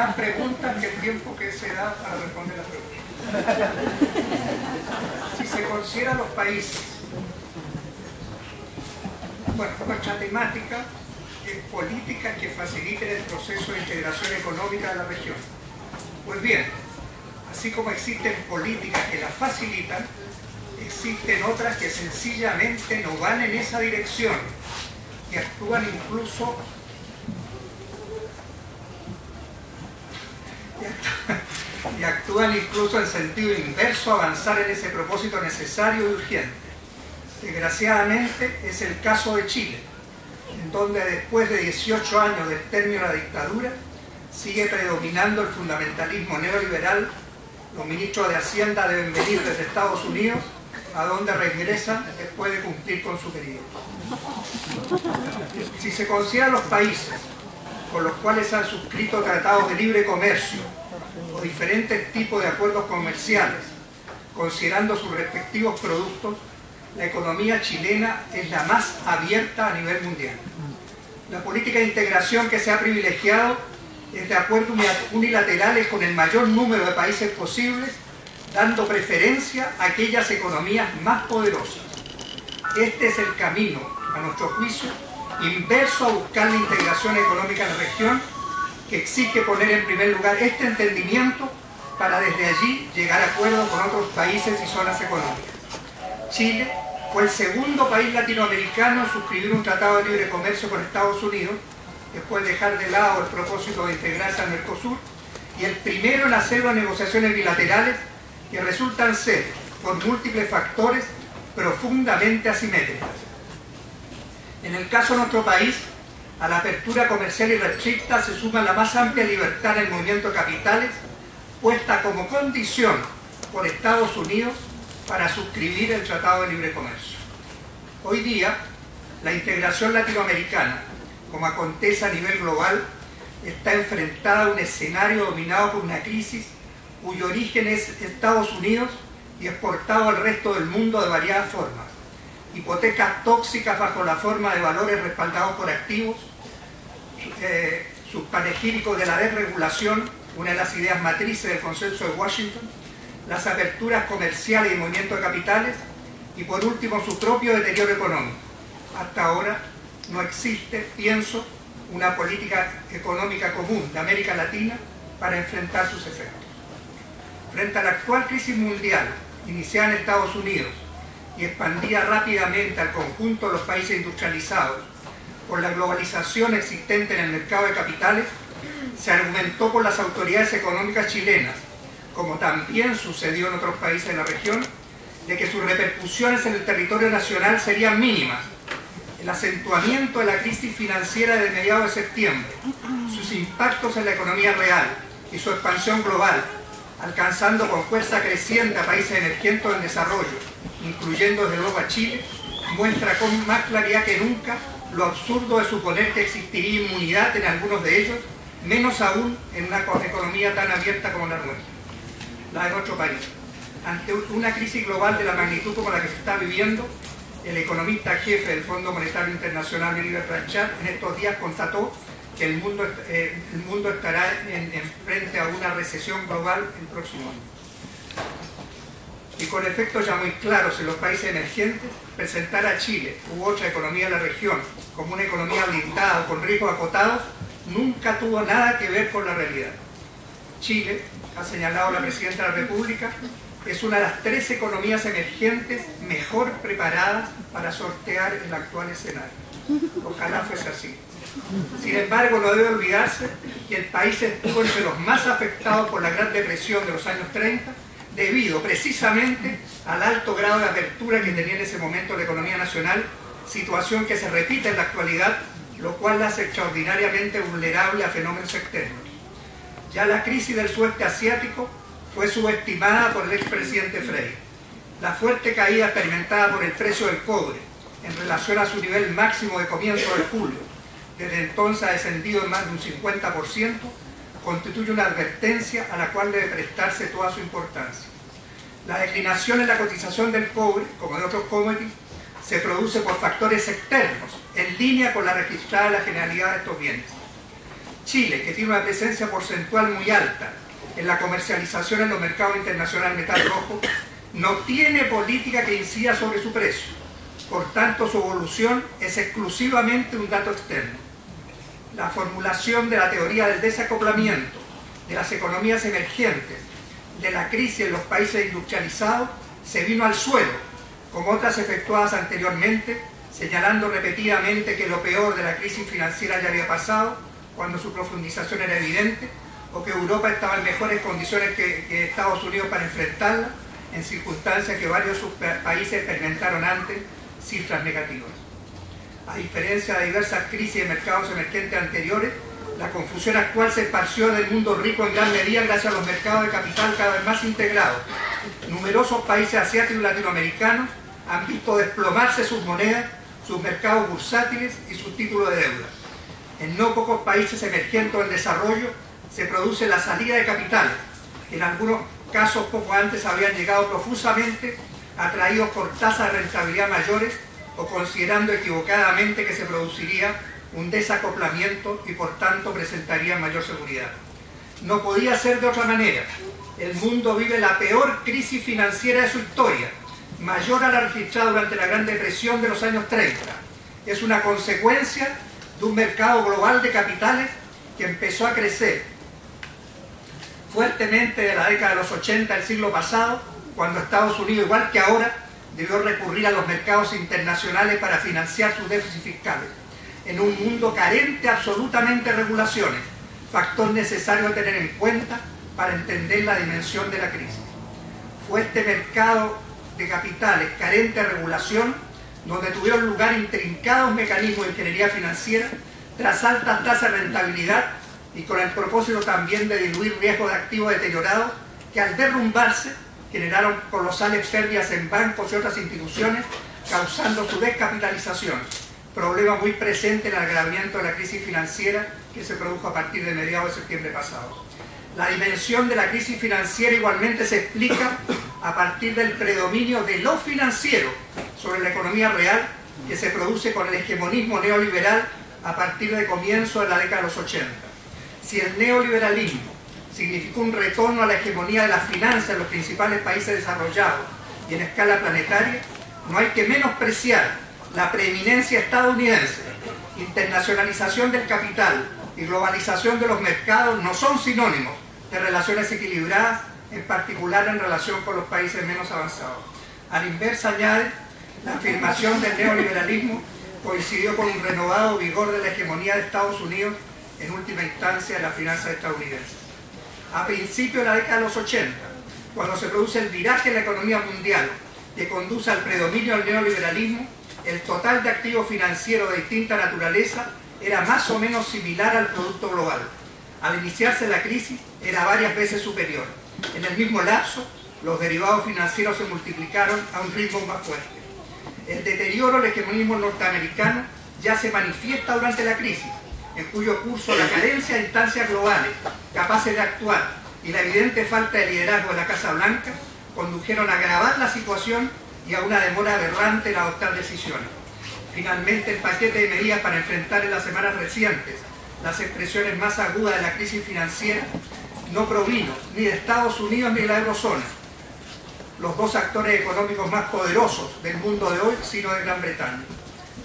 más preguntas que el tiempo que se da para responder las preguntas. Si se consideran los países, bueno, nuestra temática es políticas que faciliten el proceso de integración económica de la región. Pues bien, así como existen políticas que las facilitan, existen otras que sencillamente no van en esa dirección y actúan incluso en sentido inverso a avanzar en ese propósito necesario y urgente. Desgraciadamente es el caso de Chile, en donde después de 18 años del término de la dictadura sigue predominando el fundamentalismo neoliberal. Los ministros de Hacienda deben venir desde Estados Unidos, a donde regresan después de cumplir con su periodo. Si se consideran los países con los cuales se han suscrito tratados de libre comercio o diferentes tipos de acuerdos comerciales, considerando sus respectivos productos, la economía chilena es la más abierta a nivel mundial. La política de integración que se ha privilegiado es de acuerdos unilaterales con el mayor número de países posibles, dando preferencia a aquellas economías más poderosas. Este es el camino, a nuestro juicio, inverso a buscar la integración económica en la región, que exige poner en primer lugar este entendimiento para desde allí llegar a acuerdos con otros países y zonas económicas. Chile fue el segundo país latinoamericano en suscribir un tratado de libre comercio con Estados Unidos, después de dejar de lado el propósito de integrarse al Mercosur, y el primero en hacer las negociaciones bilaterales que resultan ser, por múltiples factores, profundamente asimétricas. En el caso de nuestro país, a la apertura comercial irrestricta se suma la más amplia libertad en el movimiento de capitales, puesta como condición por Estados Unidos para suscribir el Tratado de Libre Comercio. Hoy día, la integración latinoamericana, como acontece a nivel global, está enfrentada a un escenario dominado por una crisis cuyo origen es Estados Unidos y exportado al resto del mundo de variadas formas. Hipotecas tóxicas bajo la forma de valores respaldados por activos, sus panegíricos de la desregulación, una de las ideas matrices del consenso de Washington, las aperturas comerciales y movimiento de capitales, y por último su propio deterioro económico. Hasta ahora no existe, pienso, una política económica común de América Latina para enfrentar sus efectos. Frente a la actual crisis mundial, iniciada en Estados Unidos y expandida rápidamente al conjunto de los países industrializados por la globalización existente en el mercado de capitales, se argumentó por las autoridades económicas chilenas, como también sucedió en otros países de la región, de que sus repercusiones en el territorio nacional serían mínimas. El acentuamiento de la crisis financiera de mediados de septiembre, sus impactos en la economía real y su expansión global, alcanzando con fuerza creciente a países emergentes en desarrollo, incluyendo desde luego a Chile, muestra con más claridad que nunca lo absurdo de suponer que existiría inmunidad en algunos de ellos, menos aún en una economía tan abierta como la nuestra, la de nuestro país. Ante una crisis global de la magnitud como la que se está viviendo, el economista jefe del Fondo Monetario Internacional, Oliver Blanchard, en estos días constató que el mundo estará frente a una recesión global el próximo año. Y con efectos ya muy claros en los países emergentes, presentar a Chile u otra economía de la región como una economía blindada o con riesgos acotados nunca tuvo nada que ver con la realidad. Chile, ha señalado la Presidenta de la República, es una de las 3 economías emergentes mejor preparadas para sortear el actual escenario. Ojalá fuese así. Sin embargo, no debe olvidarse que el país estuvo entre los más afectados por la Gran Depresión de los años 30, debido precisamente al alto grado de apertura que tenía en ese momento la economía nacional, situación que se repite en la actualidad, lo cual la hace extraordinariamente vulnerable a fenómenos externos. Ya la crisis del sudeste asiático fue subestimada por el expresidente Frei. La fuerte caída experimentada por el precio del cobre en relación a su nivel máximo de comienzo de julio, desde entonces ha descendido en más de un 50%, constituye una advertencia a la cual debe prestarse toda su importancia. La declinación en la cotización del cobre, como de otros commodities, se produce por factores externos, en línea con la registrada de la generalidad de estos bienes. Chile, que tiene una presencia porcentual muy alta en la comercialización en los mercados internacionales de metal rojo, no tiene política que incida sobre su precio. Por tanto, su evolución es exclusivamente un dato externo. La formulación de la teoría del desacoplamiento de las economías emergentes de la crisis en los países industrializados se vino al suelo, como otras efectuadas anteriormente, señalando repetidamente que lo peor de la crisis financiera ya había pasado, cuando su profundización era evidente, o que Europa estaba en mejores condiciones que Estados Unidos para enfrentarla, en circunstancias que varios países experimentaron antes cifras negativas. A diferencia de diversas crisis de mercados emergentes anteriores, la confusión actual se esparció del mundo rico en gran medida gracias a los mercados de capital cada vez más integrados. Numerosos países asiáticos y latinoamericanos han visto desplomarse sus monedas, sus mercados bursátiles y sus títulos de deuda. En no pocos países emergentes o en desarrollo se produce la salida de capitales, que en algunos casos poco antes habían llegado profusamente, atraídos por tasas de rentabilidad mayores o considerando equivocadamente que se produciría un desacoplamiento y por tanto presentaría mayor seguridad. No podía ser de otra manera. El mundo vive la peor crisis financiera de su historia, mayor a la registrada durante la Gran Depresión de los años 30. Es una consecuencia de un mercado global de capitales que empezó a crecer fuertemente de la década de los 80 del siglo pasado, cuando Estados Unidos, igual que ahora, debió recurrir a los mercados internacionales para financiar sus déficits fiscales, en un mundo carente absolutamente de regulaciones, factor necesario a tener en cuenta para entender la dimensión de la crisis. Fue este mercado de capitales carente de regulación donde tuvieron lugar intrincados mecanismos de ingeniería financiera tras altas tasas de rentabilidad y con el propósito también de diluir riesgos de activos deteriorados que al derrumbarse generaron colosales pérdidas en bancos y otras instituciones, causando su descapitalización, problema muy presente en el agravamiento de la crisis financiera que se produjo a partir de mediados de septiembre pasado. La dimensión de la crisis financiera igualmente se explica a partir del predominio de lo financiero sobre la economía real que se produce con el hegemonismo neoliberal a partir de comienzo de la década de los 80. Si el neoliberalismo significó un retorno a la hegemonía de las finanzas en los principales países desarrollados y en escala planetaria, no hay que menospreciar la preeminencia estadounidense. Internacionalización del capital y globalización de los mercados no son sinónimos de relaciones equilibradas, en particular en relación con los países menos avanzados. A la inversa, añade, la afirmación del neoliberalismo coincidió con un renovado vigor de la hegemonía de Estados Unidos, en última instancia de las finanzas estadounidenses. A principios de la década de los 80, cuando se produce el viraje en la economía mundial que conduce al predominio del neoliberalismo, el total de activos financieros de distinta naturaleza era más o menos similar al Producto Global. Al iniciarse la crisis, era varias veces superior. En el mismo lapso, los derivados financieros se multiplicaron a un ritmo más fuerte. El deterioro del hegemonismo norteamericano ya se manifiesta durante la crisis, en cuyo curso la carencia de instancias globales capaces de actuar y la evidente falta de liderazgo de la Casa Blanca condujeron a agravar la situación y a una demora aberrante en adoptar decisiones. Finalmente, el paquete de medidas para enfrentar en las semanas recientes las expresiones más agudas de la crisis financiera no provino ni de Estados Unidos ni de la eurozona, los dos actores económicos más poderosos del mundo de hoy, sino de Gran Bretaña.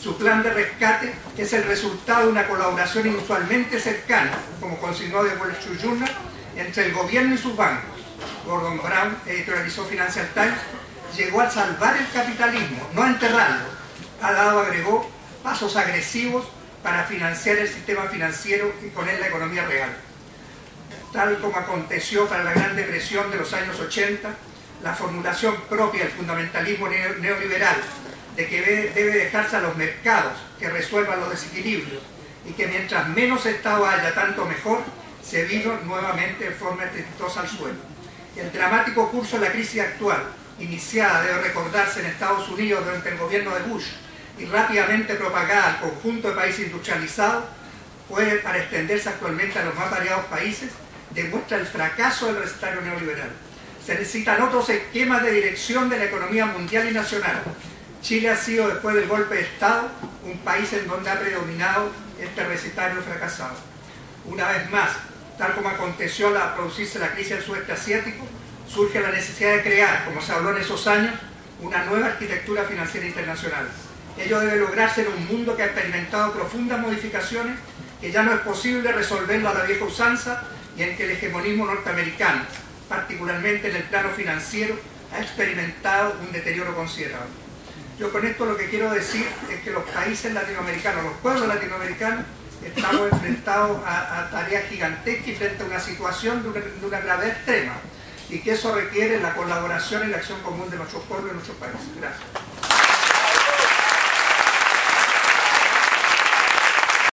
Su plan de rescate es el resultado de una colaboración inusualmente cercana, como consignó The Wall Street Journal, entre el gobierno y sus bancos. Gordon Brown, editorializó Financial Times, llegó a salvar el capitalismo, no a enterrarlo. Ha dado, agregó, pasos agresivos para financiar el sistema financiero y poner la economía real. Tal como aconteció para la Gran Depresión de los años 80, la formulación propia del fundamentalismo neoliberal de que debe dejarse a los mercados que resuelvan los desequilibrios y que mientras menos Estado haya, tanto mejor, se vino nuevamente de forma estrepitosa al suelo. El dramático curso de la crisis actual, iniciada, debe recordarse, en Estados Unidos durante el gobierno de Bush y rápidamente propagada al conjunto de países industrializados, puede, para extenderse actualmente a los más variados países, demuestra el fracaso del recetario neoliberal. Se necesitan otros esquemas de dirección de la economía mundial y nacional. Chile ha sido, después del golpe de Estado, un país en donde ha predominado este recetario fracasado. Una vez más, tal como aconteció al producirse la crisis del sudeste asiático, surge la necesidad de crear, como se habló en esos años, una nueva arquitectura financiera internacional. Ello debe lograrse en un mundo que ha experimentado profundas modificaciones, que ya no es posible resolverlo a la vieja usanza y en que el hegemonismo norteamericano, particularmente en el plano financiero, ha experimentado un deterioro considerable. Yo con esto lo que quiero decir es que los países latinoamericanos, los pueblos latinoamericanos, estamos enfrentados a tareas gigantescas y frente a una situación de una gravedad extrema, y que eso requiere la colaboración y la acción común de nuestros pueblos y nuestros países. Gracias.